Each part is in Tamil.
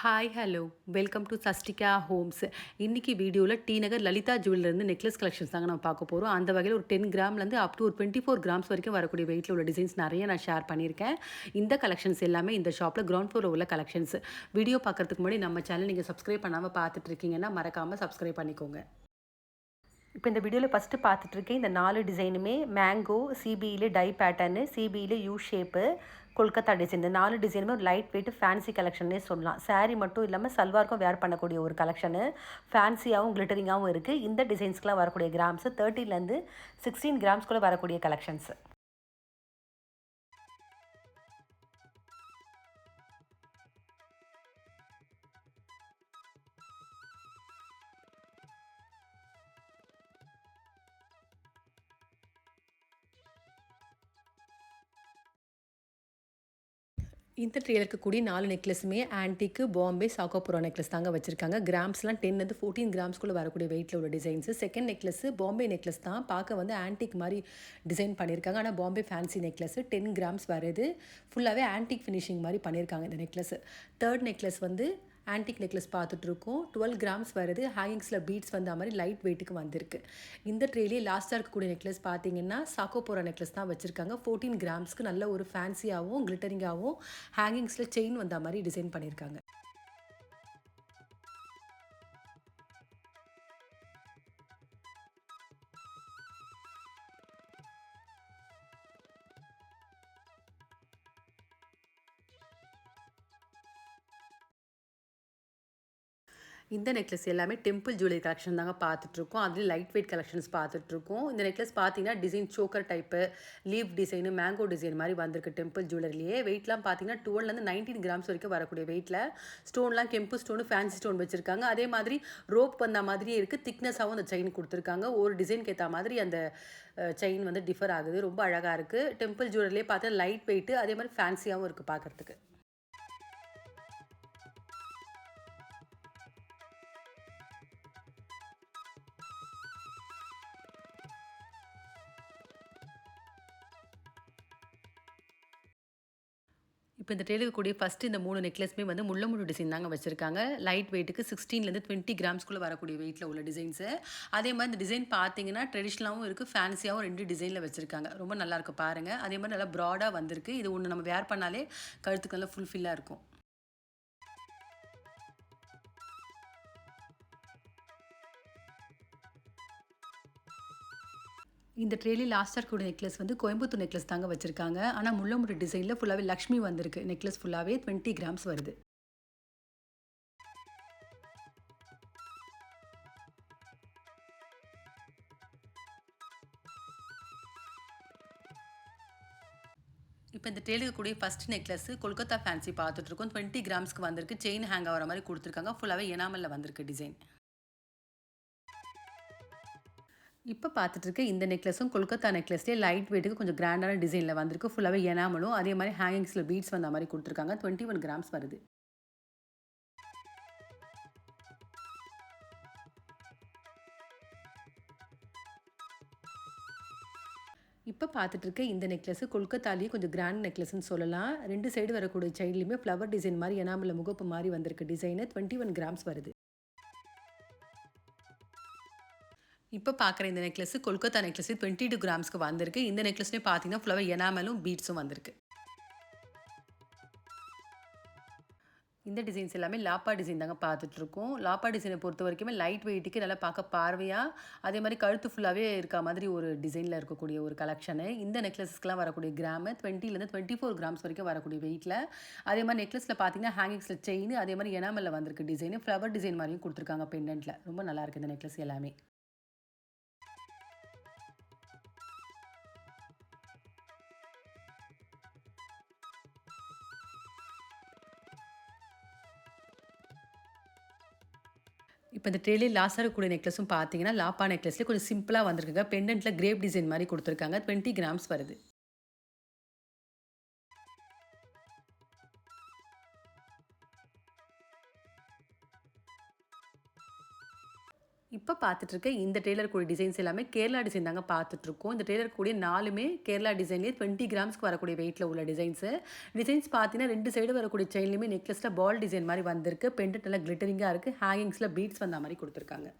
Hi hello welcome to Sasdika homes. இன்னைக்கு வீடியோவில் டி நகர் லலிதா ஜுவல்லர்லேருந்து நெக்லஸ் கலெக்ஷன்ஸ் தாங்க நம்ம பார்க்க போகிறோம். அந்த வகையில் ஒரு 10 கிராம்லேருந்து அப் டு ஒரு 24 கிராம்ஸ் வரைக்கும் வரக்கூடிய வெயிட்டில் உள்ள டிசைன்ஸ் நிறைய நான் ஷேர் பண்ணியிருக்கேன். இந்த கலெக்ஷன்ஸ் எல்லாமே இந்த ஷாப்பில் கிரவுண்ட் ஃப்ளோரில் உள்ள கலெக்ஷன்ஸ். வீடியோ பார்க்கறதுக்கு முன்னாடி நம்ம சேனல் நீங்கள் சப்ஸ்கிரைப் பண்ணாமல் பார்த்துட்டு இருக்கீங்கன்னா மறக்காமல் சப்ஸ்கிரைப் பண்ணிக்கோங்க. இப்போ இந்த வீடியோவில் ஃபஸ்ட்டு பார்த்துட்ருக்கேன். இந்த 4 டிசைனுமே மேங்கோ, சிபியில் டை பேட்டர்னு, சிபியில் யூ ஷேப்பு, கொல்கத்தா டிசைன். இந்த 4 டிசைனுமே ஒரு லைட் வெயிட் ஃபேன்சி கலெக்ஷன்னே சொல்லலாம். சாரீ மட்டும் இல்லாமல் சல்வாருக்கும் வேர் பண்ணக்கூடிய ஒரு கலெக்ஷனு. ஃபேன்சியாகவும் கிளிட்டரிங்காகவும் இருக்குது. இந்த டிசைன்ஸ்க்கெலாம் வரக்கூடிய கிராம்ஸு 13லேருந்து 16 கிராம்ஸ்குள்ளே வரக்கூடிய கலெக்ஷன்ஸு. இந்த ட்ரேல இருக்கக்கூடிய 4 நெக்லஸுமே ஆன்டிக்கு, பாம்பே, சாக்கோபுரா நெக்லஸ் தாங்க வச்சிருக்காங்க. கிராம்ஸ்லாம் 10லேருந்து 14 கிராம்ஸ்குள்ளே வரக்கூடிய வெயிட்டில் உள்ள designs. Second necklace Bombay necklace தான். பார்க்க வந்து ஆன்டிக் மாதிரி டிசைன் பண்ணியிருக்காங்க. ஆனால் பாம்பே ஃபேன்சி நெக்லஸ் 10 கிராம்ஸ் வருது. ஃபுல்லாகவே ஆன்டிக் ஃபினிஷிங் மாதிரி பண்ணியிருக்காங்க இந்த நெக்லஸ். தேர்ட் நெக்லஸ் வந்து ஆன்டிக் நெக்லஸ் பார்த்துட்ருக்கோம். 12 கிராம்ஸ் வருது. ஹேங்கிங்ஸில் பீட்ஸ் வந்த மாதிரி லைட் வெயிட்டுக்கு வந்திருக்கு. இந்த ட்ரேலேயே லாஸ்ட்டாக இருக்கக்கூடிய நெக்லஸ் பார்த்தீங்கன்னா சாக்கோபோரா நெக்லஸ் தான் வச்சுருக்காங்க. 14 கிராம்ஸ்க்கு நல்ல ஒரு ஃபேன்சியாகவும் கிளிட்டரிங்காகவும் ஹேங்கிங்ஸில் செயின் வந்த மாதிரி டிசைன் பண்ணியிருக்காங்க. இந்த நெக்லஸ் எல்லாமே டெம்பிள் ஜுவல்லரி கலெக்ஷன் தாங்க பார்த்துட்ருக்கோம். அதுலேயும் லைட் வெயிட் கலெக்ஷன்ஸ் பார்த்துட்ருக்கோம். இந்த நெக்லஸ் பார்த்தீங்கன்னா design choker type, leaf design, mango design மாதிரி வந்திருக்கு டெம்பிள் ஜுவல்லரிலேயே. வெயிட்லாம் பார்த்தீங்கன்னா 12லேருந்து 19 கிராம்ஸ் வரைக்கும் வரக்கூடிய வெயிட்டில் ஸ்டோன்லாம் கெம்பு ஸ்டோனு, ஃபேன்சி ஸ்டோன் வச்சுருக்காங்க. அதே மாதிரி ரோப் வந்த மாதிரியே இருக்குது. திக்னஸாகவும் அந்த செயின் கொடுத்துருக்காங்க. ஒரு டிசைனுக்கு ஏற்ற மாதிரி அந்த செயின் வந்து டிஃபர் ஆகுது. ரொம்ப அழகாக இருக்குது. டெம்பிள் ஜுவல்லரிலே பார்த்தா லைட் வெயிட்டு, அதே மாதிரி ஃபேன்சியாகவும் இருக்குது பார்க்குறதுக்கு. இப்போ இந்த ட்ரேல இருக்கக்கூடிய ஃபஸ்ட்டு இந்த 3 நெக்லஸுமே வந்து முள்ளமுள்ளு டிசைன் தாங்க வச்சிருக்காங்க. லைட் வெயிட்டுக்கு 16லேருந்து 20 கிராம்ஸ்குள்ளே வரக்கூடிய வெயிட்டில் உள்ள டிசைன்ஸு. அதே மாதிரி இந்த டிசைன் பார்த்தீங்கன்னா ட்ரெடிஷ்னலாகவும் இருக்குது, ஃபேன்சியாகவும் 2 டிசைனில் வச்சிருக்காங்க. ரொம்ப நல்லாயிருக்கு பாருங்க. அதே மாதிரி நல்லா ப்ராடாக வந்திருக்கு. இது ஒண்ணு நம்ம வேர் பண்ணாலே கழுத்துக்கு நல்லா ஃபுல்ஃபில்லாக இருக்கும். இந்த ட்ரேலி லாஸ்ட்டாக இருக்கக்கூடிய நெக்லஸ் வந்து கோயம்புத்தூர் நெக்லஸ் தாங்க வச்சிருக்காங்க. ஆனால் முள்ளமுள்ளு டிசைனில் ஃபுல்லாகவே லக்ஷ்மி வந்திருக்கு. நெக்லஸ் ஃபுல்லாகவே 20 கிராம்ஸ் வருது. இப்போ இந்த ட்ரேல இருக்கக்கூடிய ஃபர்ஸ்ட் நெக்லஸ் கொல்கத்தா ஃபேன்சி பார்த்துட்ருக்கோம். 20 கிராம்ஸ்க்கு வந்திருக்கு. செயின் ஹேங் ஆகிற மாதிரி கொடுத்துருக்காங்க. ஃபுல்லாகவே எனாமலில் வந்திருக்கு டிசைன். இப்போ பார்த்துட்டு இருக்க இந்த நெக்லஸும் கொல்கத்தா நெக்லஸ்லேயே லைட் வெயிட்டுக்கு கொஞ்சம் கிராண்டான டிசைனில் வந்திருக்கு. ஃபுல்லாகவே எனாமலும் அதே மாதிரி ஹேங்கிங்ஸில் பீட்ஸ் வந்த மாதிரி கொடுத்துருக்காங்க. 21 கிராம்ஸ் வருது. இப்போ பார்த்துட்டு இருக்க இந்த நெக்லஸ் கொல்கத்தாலேயே கொஞ்சம் கிராண்ட் நெக்லஸ்ன்னு சொல்லலாம். 2 சைடு வரக்கூடிய செயின்லையுமே ஃப்ளவர் டிசைன் மாதிரி எனாமலில் முகப்பு மாதிரி வந்திருக்கு டிசைனு. 21 கிராம்ஸ் வருது. இப்போ பார்க்குற இந்த நெக்லஸ் கொல்கத்தா நெக்லஸ் 22 கிராம்ஸ்க்கு வந்திருக்கு. இந்த நெக்லஸ்லேயே பார்த்தீங்கன்னா ஃபுல்லாகவே எனாமலும் பீட்ஸும் வந்திருக்கு. இந்த டிசைன்ஸ் எல்லாமே லாப்பா டிசைன் தாங்க பார்த்துட்ருக்கோம். லாப்பா டிசைனை பொறுத்த வரைக்குமே லைட் வெயிட்டுக்கு நல்லா பார்க்க பார்வையாக, அதே மாதிரி கழுத்து ஃபுல்லாகவே இருக்க மாதிரி ஒரு டிசைனில் இருக்கக்கூடிய ஒரு கலெக்ஷனு. இந்த நெக்லஸஸ்க்குலாம் வரக்கூடிய கிராமு 20லேருந்து 24 கிராம்ஸ் வரைக்கும் வரக்கூடிய வெயிட்டில். அதே மாதிரி நெக்லஸில் பார்த்தீங்கன்னா ஹேங்கிங்ஸில் செயின், அதே மாதிரி எனாமலில் வந்திருக்கு டிசைனு. ஃப்ளவர் டிசைன் மாதிரியும் கொடுத்துருக்காங்க பெண்டன்ட்டில். ரொம்ப நல்லாயிருக்கு இந்த நெக்லஸ் எல்லாமே. இப்போ இந்த ட்ரேலே லாஸ்ட்டாக இருக்கக்கூடிய நெக்லஸும் பார்த்தீங்கன்னா லாப்பா நெக்லஸ்லேயே கொஞ்சம் சிம்பிளாக வந்திருக்குங்க. பெண்டன்ட்டில் கிரேப் டிசைன் மாதிரி கொடுத்துருக்காங்க. 20 கிராம்ஸ் வருது. இப்ப பார்த்துட்டு இருக்க இந்த டெய்லர் கூடிய டிசைன்ஸ் எல்லாமே கேரளா டிசைன் தாங்க பார்த்துட்ருக்கோம். இந்த டெய்லர் கூடிய 4மே கேரளா டிசைன்லேயே 20 கிராம்ஸ்க்கு வரக்கூடிய வெயிட்ல உள்ள டிசைன்ஸு. டிசைன்ஸ் பார்த்தீங்கன்னா 2 சைடு வரக்கூடிய செயின்லயுமே நெக்லஸ்ல பால் டிசைன் மாரி வந்திருக்கு. பெண்டன்ட் நல்லா கிளிட்டரிங்கா இருக்கு. ஹேங்கிங்ஸ்ல பீட்ஸ் வந்த மாரி குடுத்துருக்காங்க.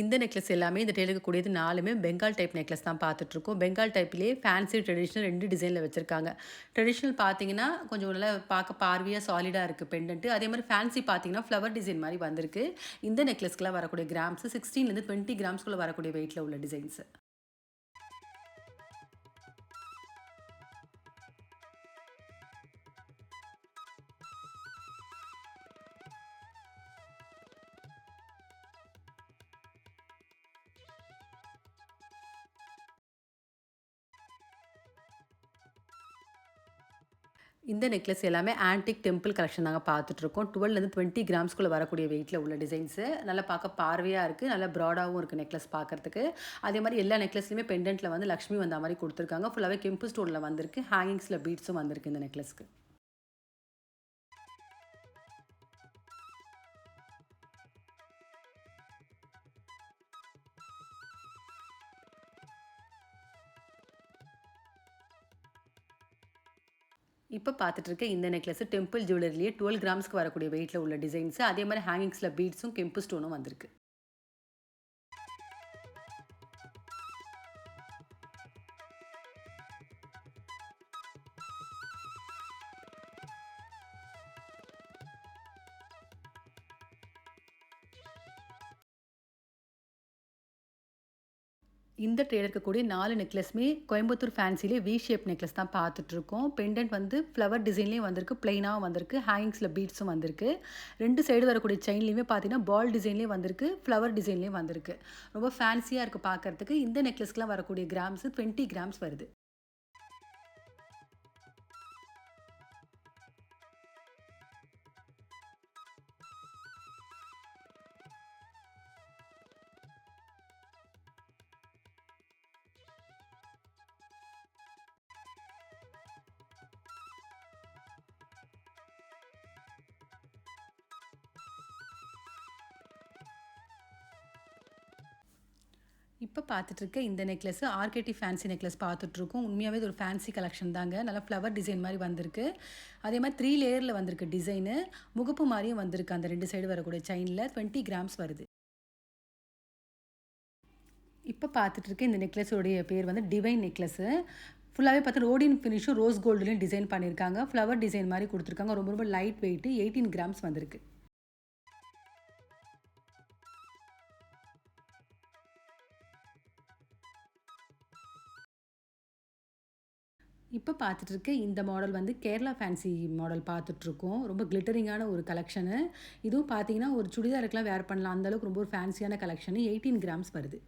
இந்த நெக்லஸ் எல்லாமே இந்த டெய்லருக்கு கூடியது 4மே பெங்கால் டைப் நெக்லஸ் தான் பார்த்துட்ருக்கோம். பெங்கால் டைப்லேயே ஃபேன்சி, ட்ரெடிஷனல் 2 டிசைன்ல வச்சிருக்காங்க. ட்ரெடிஷனல் பார்த்தீங்கன்னா, கொஞ்சம் நல்லா பார்க்க பார்வையா சாலிடா இருக்கு பெண்டன்ட். அதே மாரி ஃபேன்சி பார்த்தீங்கன்னா, ஃப்ளவர் டிசைன் மாரி வந்திருக்கு. இந்த நெக்லஸ்க்குலாம் வரக்கூடிய கிராம்ஸ் 16லேருந்து 20 கிராம்ஸ்குள்ள வரக்கூடிய வெயிட்ல உள்ள டிசைன்ஸ். இந்த நெக்லஸ் எல்லாமே ஆன்டிக் டெம்பிள் கலெக்ஷன் தாங்க பார்த்துட்ருக்கோம். 12லேருந்து 20 கிராம்ஸ்குள்ள வரக்கூடிய வெயிட்ல உள்ள டிசைன்ஸு. நல்லா பார்க்க பார்வையா இருக்கு. நல்லா ப்ராடாவும் இருக்கு நெக்லஸ் பார்க்கறதுக்கு. அதே மாரி எல்லா நெக்லஸ்லயுமே பெண்டன்ட்ல வந்து லக்ஷ்மி வந்தா மாரி குடுத்துருக்காங்க. ஃபுல்லாவே கெம்பு ஸ்டோன்ல வந்திருக்கு. ஹேங்கிங்ஸ்ல பீட்ஸும் வந்திருக்கு இந்த நெக்லஸ்க்கு. இப்ப பார்த்துட்டு இருக்க இந்த நெக்லஸ் டெம்பிள் ஜுவல்லரிலேயே 12 கிராம்ஸ்க்கு வரக்கூடிய வெயிட்ல உள்ள டிசைன்ஸ். அதே மாரி ஹேங்கிங்ஸ்ல பீட்ஸும், கெம்பு ஸ்டோனும் வந்திருக்கு. இந்த ட்ரேல இருக்கக்கூடிய 4 நெக்லஸுமே கோயம்புத்தூர் ஃபேன்சிலே வி ஷேப் நெக்லஸ் தான் பார்த்துட்ருக்கோம். பெண்டன்ட் வந்து ஃப்ளவர் டிசைன்லேயும் வந்திருக்கு, பிளெயினாவும் வந்திருக்கு, ஹேங்கிங்ஸ்ல பீட்ஸும் வந்திருக்கு. 2 சைடு வரக்கூடிய செயின்லேயுமே பார்த்தீங்கன்னா, பால் டிசைன்லேயும் வந்திருக்கு, ஃப்ளவர் டிசைன்லேயும் வந்திருக்கு. ரொம்ப ஃபேன்சியா இருக்கு பார்க்கறதுக்கு. இந்த நெக்லஸ்க்குலாம் வரக்கூடிய கிராம்ஸ் 20 கிராம்ஸ் வருது. இப்ப பார்த்துட்டு இருக்க இந்த நெக்லஸ் ஆர்கேடி ஃபேன்சி நெக்லஸ் பார்த்துட்ருக்கோம். உண்மையாவே இது ஒரு ஃபேன்சி கலெக்ஷன் தாங்க. நல்லா ஃப்ளவர் டிசைன் மாரி வந்திருக்கு. அதே மாரி 3 லேயர்ல வந்திருக்கு டிசைனு. முகப்பு மாரியும் வந்திருக்கு அந்த 2 சைடு வரக்கூடிய செயின்ல 20 கிராம்ஸ் வருது. இப்ப பார்த்துட்டு இருக்க இந்த நெக்லஸோடைய பேர் வந்து டிவைன் நெக்லஸு. ஃபுல்லாவே பார்த்தா ரோடின் ஃபினிஷும் ரோஸ் கோல்டுலயும் டிசைன் பண்ணியிருக்காங்க. ஃப்ளவர் டிசைன் மாரி குடுத்துருக்காங்க. ரொம்ப ரொம்ப லைட் வெயிட் 18 கிராம்ஸ் வந்திருக்கு. இப்ப பார்த்துட்டு இருக்க இந்த மாடல் வந்து கேரளா ஃபேன்சி மாடல் பார்த்துட்ருக்கோம். ரொம்ப கிளிட்டரிங்கான ஒரு கலெக்ஷனு. இதுவும் பார்த்தீங்கன்னா, ஒரு சுடிதாருக்குலாம் வேர் பண்ணலாம். அந்த அளவுக்கு ரொம்ப ஒரு ஃபேன்சியான கலெக்ஷனு. 18 கிராம்ஸ் வருது.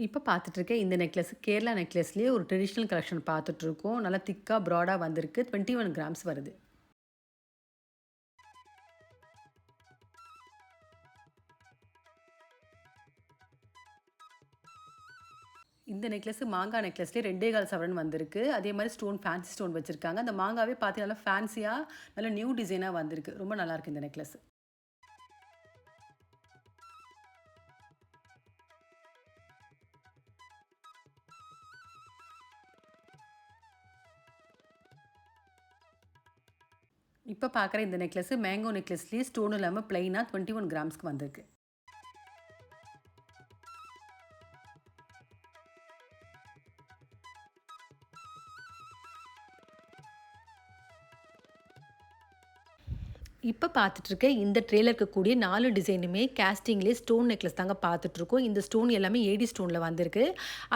இப்ப பார்த்துட்டு இருக்க இந்த நெக்லஸ் கேரளா நெக்லஸ்லயே ஒரு ட்ரெடிஷனல் கலெக்ஷன் பார்த்துட்ருக்கோம். நல்லா திக்கா, ப்ராடா வந்திருக்கு. 21 கிராம்ஸ் வருது. இந்த நெக்லஸ் மாங்கா நெக்லஸ்லயே 2 1/4 சவரன் வந்திருக்கு. அதே மாரி ஸ்டோன் ஃபேன்சி ஸ்டோன் வச்சிருக்காங்க. அந்த மாங்காவே பார்த்தீங்கன்னா, நல்லா ஃபேன்சியா, நல்ல நியூ டிசைனா வந்திருக்கு. ரொம்ப நல்லாயிருக்கு இந்த நெக்லஸ். இப்ப பார்க்குற இந்த நெக்லஸ் மேங்கோ நெக்லஸ்லயே ஸ்டோன் இல்லாம பிளெயினா 21 கிராம்ஸ்க்கு வந்திருக்கு. இப்போ பார்த்துட்ருக்க இந்த ட்ரேல இருக்கக்கூடிய 4 டிசைனுமே கேஸ்டிங்லேயே ஸ்டோன் நெக்லஸ் தாங்க பார்த்துட்ருக்கோம். இந்த ஸ்டோன் எல்லாமே ஏடி ஸ்டோனில் வந்திருக்கு.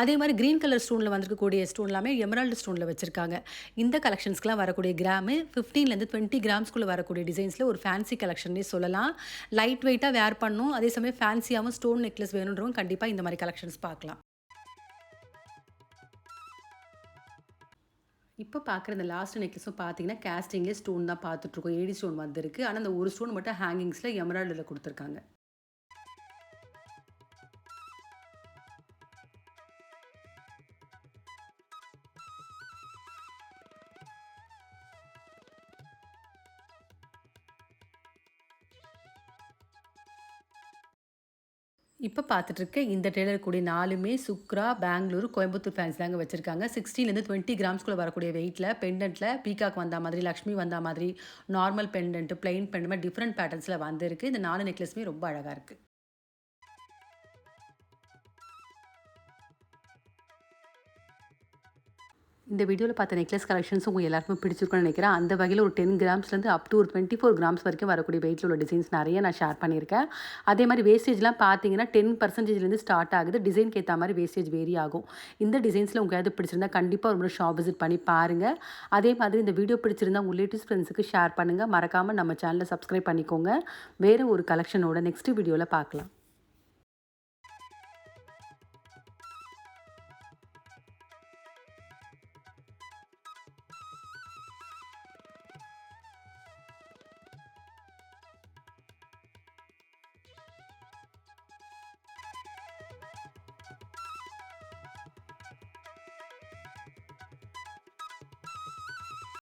அதே மாரி கிரீன் கலர் ஸ்டோனில் வந்திருக்கக்கூடிய ஸ்டோன் எல்லாமே எமரால்டு ஸ்டோனில் வச்சிருக்காங்க. இந்த கலெக்ஷன்ஸ்க்குலாம் வரக்கூடிய கிராமு 15லேருந்து 20 கிராம்ஸ்குள்ள வரக்கூடிய டிசைன்ஸில் ஒரு ஃபேன்சி கலெக்ஷன்னே சொல்லலாம். லைட் வெயிட்டா வேர் பண்ணணும். அதே சமயம் ஃபேன்சியாவும் ஸ்டோன் நெக்லஸ் வேணுன்றவங்க கண்டிப்பா இந்த மாரி கலெக்ஷன்ஸ் பார்க்கலாம். இப்போ பார்க்குற இந்த லாஸ்ட் நெக்லஸும் பார்த்தீங்கன்னா, கேஸ்டிங்லேயே ஸ்டோன் தான் பார்த்துட்ருக்கோம். ஏடி ஸ்டோன் வந்திருக்கு. ஆனா, அந்த ஒரு ஸ்டோன் மட்டும் ஹேங்கிங்ஸில எமரால்டுல குடுத்துருக்காங்க. இப்போ பார்த்துட்ருக்க இந்த ட்ரேல இருக்கக்கூடிய 4மே சுக்ரா, பெங்களூரு, கோயம்புத்தூர் ஃபேன்சி தாங்க வச்சிருக்காங்க. 16லேருந்து 20 கிராம்ஸ்குள்ள வரக்கூடிய வெயிட்ல பெண்டன்ட்ல பீகாக் வந்தா மாதிரி, லக்ஷ்மி வந்தா மாதிரி, நார்மல் பெண்டன்ட், பிளெயின் பெண்டன்ட் மாரி டிஃபரெண்ட் பேட்டர்ன்ஸ்ல வந்திருக்கு. இந்த 4 நெக்லஸுமே ரொம்ப அழகா இருக்கு. இந்த வீடியோல பார்த்த நெக்லஸ் கலெக்ஷன்ஸ் உங்க எல்லாருக்குமே பிடிச்சிருக்கும்னு நினைக்கிறேன். அந்த வகையில ஒரு 10 கிராம்ஸ்லேருந்து அப் டூ ஒரு 24 கிராம்ஸ் வரைக்கும் வரக்கூடிய வெயிட்ல உள்ள டிசைன்ஸ் நெறைய நான் ஷேர் பண்ணியிருக்கேன். அதே மாரி வேஸ்டேஜ்லாம் பார்த்தீங்கன்னா 10%லேருந்து ஸ்டார்ட் ஆகுது. டிசைனுக்கு ஏத்த மாரி வேஸ்டேஜ் வேரி ஆகும். இந்த டிசைன்ஸ்ல உங்களுக்கு எது பிடிச்சிருந்தா கண்டிப்பா ஒரு முறை ஷாப் விசிட் பண்ணி பாருங்க. அதே மாதிரி இந்த வீடியோ பிடிச்சிருந்தா உங்க ரிலேட்டிவ்ஸ், ஃப்ரெண்ட்ஸுக்கு ஷேர் பண்ணுங்க. மறக்காம நம்ம சேனல சப்ஸ்கிரைப் பண்ணிக்கோங்க. வேற ஒரு கலெக்ஷனோட நெக்ஸ்ட் வீடியோல பார்க்கலாம்.